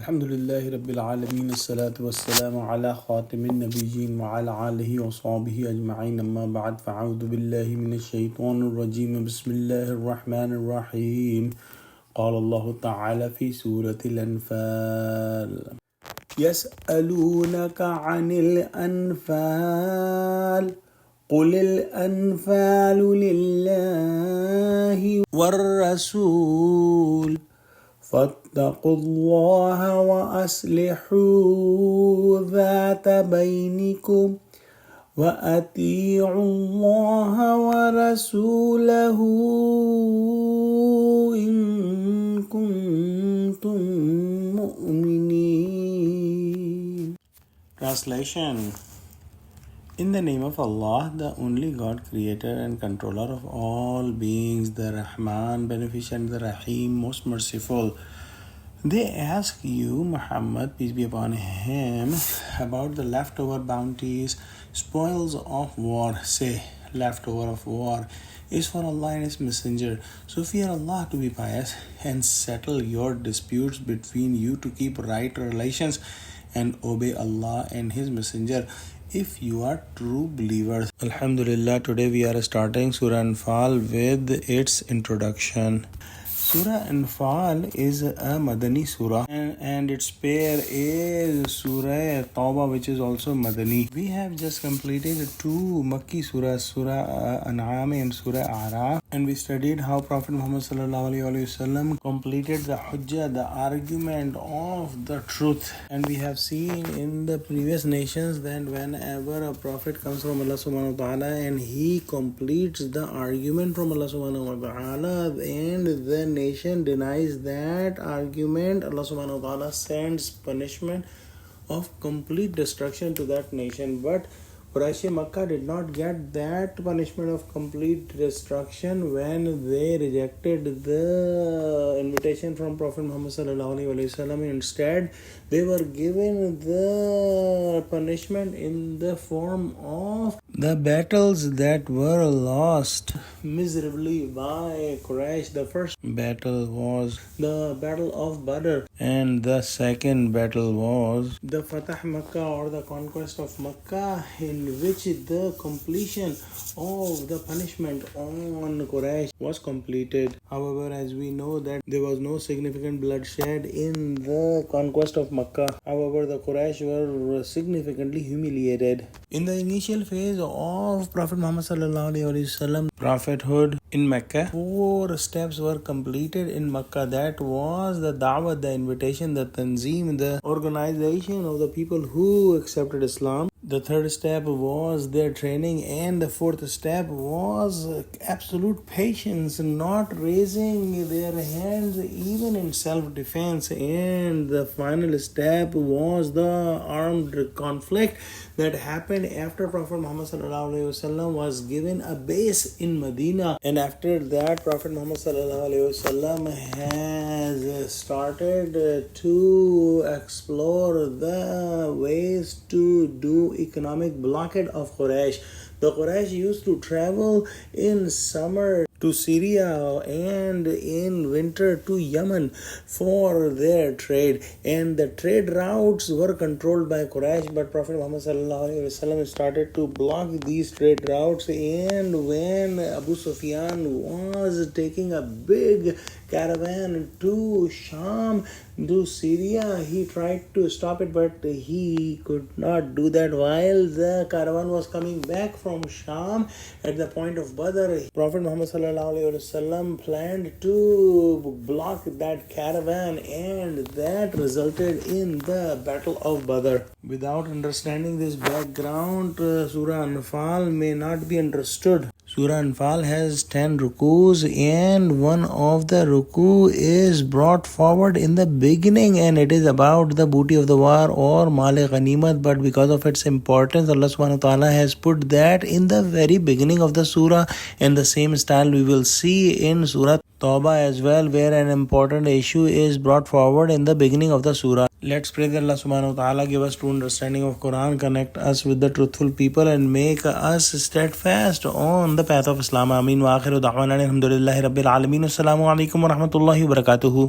Alhamdulillahi Rabbil Alameen, as-salatu was-salamu ala khatimin nabiyyin wa ala alihi wa sahbihi ajma'in, amma ba'd, fa'awdu billahi minash shaitanir rajim, bismillahir rahmanir rahim. Qala Allahu ta'ala fi Surah Al-Anfal. Yas'alunaka 'anil anfal. قل الأنفال لله والرسول فاتقوا الله وأصلحوا ذات بينكم وأطيعوا الله ورسوله إن كنتم مؤمنين. Translation. In the name of Allah, the only God, creator and controller of all beings, the Rahman, beneficent, the Rahim, most merciful. They ask you, Muhammad, peace be upon him, about the leftover bounties, spoils of war. Say, leftover of war is for Allah and His Messenger. So fear Allah to be pious and settle your disputes between you to keep right relations and obey Allah and His Messenger if you are true believers. Alhamdulillah, today we are starting Surah Al-Anfal with its introduction. Surah Al-Anfal is a Madani surah and its pair is Surah Tawbah, which is also Madani. We have just completed two Makki surahs, Surah An'am and Surah A'raf, and we studied how Prophet Muhammad ﷺ completed the Hujjah, the argument of the truth. And we have seen in the previous nations that whenever a prophet comes from Allah subhanahu wa ta'ala and he completes the argument from Allah subhanahu wa ta'ala and the nation denies that argument, Allah subhanahu wa ta'ala sends punishment of complete destruction to that nation. But Quraysh Makkah did not get that punishment of complete destruction when they rejected the invitation from Prophet Muhammad ﷺ. Instead, they were given the punishment in the form of the battles that were lost miserably by Quraysh. The first battle was the Battle of Badr, and the second battle was the Fatah Makkah, or the conquest of Makkah, in which the completion of the punishment on Quraysh was completed. However, as we know that there was no significant bloodshed in the conquest of Makkah. However, the Quraysh were significantly humiliated. In the initial phase of Prophet Muhammad ﷺ prophethood in Mecca, 4 steps were completed in Makkah. That was the da'wah, the invitation, the tanzeem, the organization of the people who accepted Islam. The 3rd step was their training, and the 4th step was absolute patience, not raising their hands even in self-defense. And the final step was the armed conflict that happened after Prophet Muhammad ﷺ was given a base in Medina. And after that, Prophet Muhammad ﷺ has started to explore the ways to do economic blockade of Quraysh. The Quraysh used to travel in summer to Syria and in winter to Yemen for their trade, and the trade routes were controlled by Quraysh, but Prophet Muhammad ﷺ started to block these trade routes. And when Abu Sufyan was taking a big caravan to Sham, to Syria, he tried to stop it, but he could not do that. While the caravan was coming back from Sham at the point of Badr, Prophet Muhammad ﷺ planned to block that caravan, and that resulted in the Battle of Badr. Without understanding this background, Surah Anfal may not be understood. Surah Anfal has 10 rukus, and one of the ruku is brought forward in the beginning, and it is about the booty of the war or Male Ghanimat. But because of its importance, Allah subhanahu wa ta'ala has put that in the very beginning of the surah. And the same style we will see in Surah Tawbah as well, where an important issue is brought forward in the beginning of the surah. Let's pray that Allah subhanahu wa ta'ala give us true understanding of Quran, connect us with the truthful people, and make us steadfast on the path of Islam. Ameen. Wa akhiru da'wana alhamdulillahi rabbil alameen. Assalamu alaikum wa rahmatullahi wa barakatuhu.